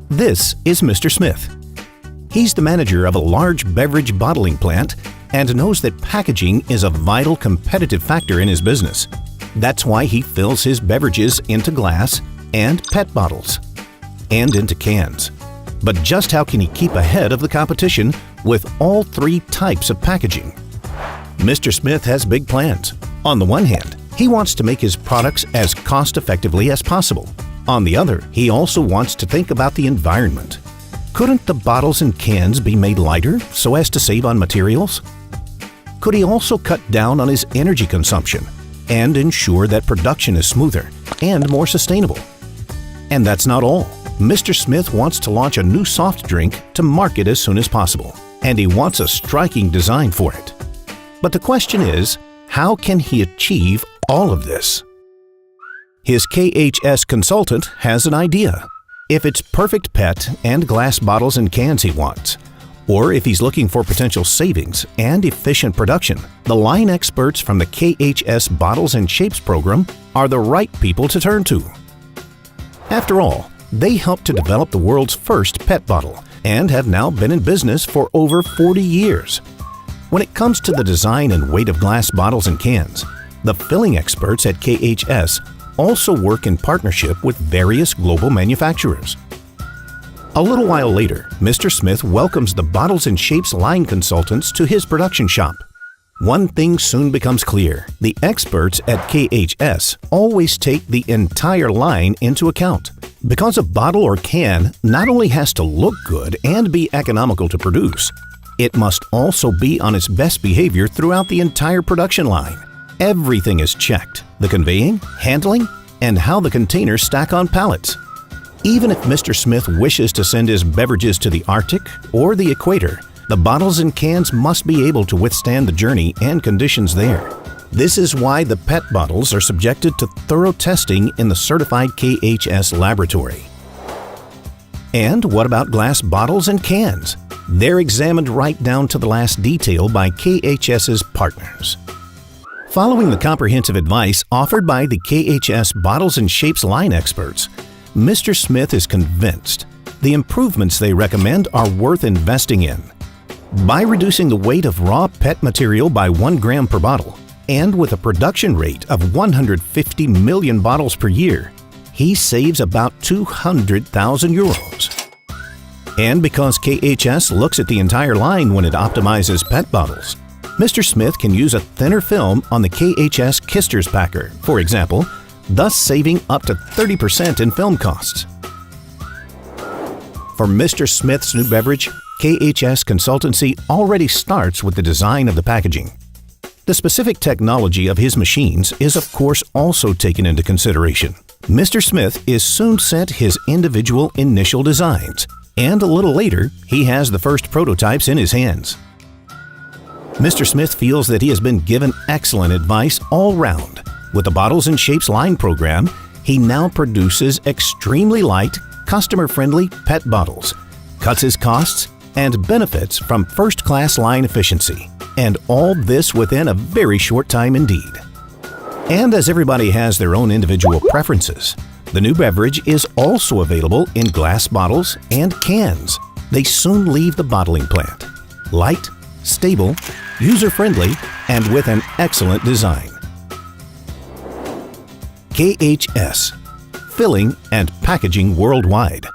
This is Mr. Smith. He's the manager of a large beverage bottling plant and knows that packaging is a vital competitive factor in his business. That's why he fills his beverages into glass and PET bottles and into cans. But just how can he keep ahead of the competition with all three types of packaging? Mr. Smith has big plans. On the one hand, he wants to make his products as cost-effectively as possible. On the other, he also wants to think about the environment. Couldn't the bottles and cans be made lighter so as to save on materials? Could he also cut down on his energy consumption and ensure that production is smoother and more sustainable? And that's not all. Mr. Smith wants to launch a new soft drink to market as soon as possible, and he wants a striking design for it. But the question is, how can he achieve all of this? His KHS consultant has an idea. If it's perfect PET and glass bottles and cans he wants, or if he's looking for potential savings and efficient production, the line experts from the KHS Bottles and Shapes program are the right people to turn to. After all, they helped to develop the world's first PET bottle and have now been in business for over 40 years. When it comes to the design and weight of glass bottles and cans, the filling experts at KHS also work in partnership with various global manufacturers. A little while later, Mr. Smith welcomes the Bottles and Shapes line consultants to his production shop. One thing soon becomes clear: the experts at KHS always take the entire line into account. Because a bottle or can not only has to look good and be economical to produce, it must also be on its best behavior throughout the entire production line. Everything is checked: the conveying, handling, and how the containers stack on pallets. Even if Mr. Smith wishes to send his beverages to the Arctic or the equator, the bottles and cans must be able to withstand the journey and conditions there. This is why the PET bottles are subjected to thorough testing in the certified KHS laboratory. And what about glass bottles and cans? They're examined right down to the last detail by KHS's partners. Following the comprehensive advice offered by the KHS Bottles and Shapes line experts, Mr. Smith is convinced the improvements they recommend are worth investing in. By reducing the weight of raw PET material by 1 gram per bottle, and with a production rate of 150 million bottles per year, he saves about 200,000 euros. And because KHS looks at the entire line when it optimizes PET bottles, Mr. Smith can use a thinner film on the KHS Kisters packer, for example, thus saving up to 30% in film costs. For Mr. Smith's new beverage, KHS Consultancy already starts with the design of the packaging. The specific technology of his machines is of course also taken into consideration. Mr. Smith is soon sent his individual initial designs, and a little later, he has the first prototypes in his hands. Mr. Smith feels that he has been given excellent advice all round. With the Bottles and Shapes line program, he now produces extremely light, customer-friendly PET bottles, cuts his costs, and benefits from first-class line efficiency. And all this within a very short time indeed. And as everybody has their own individual preferences, the new beverage is also available in glass bottles and cans. They soon leave the bottling plant. Light, stable, user-friendly, and with an excellent design. KHS, filling and packaging worldwide.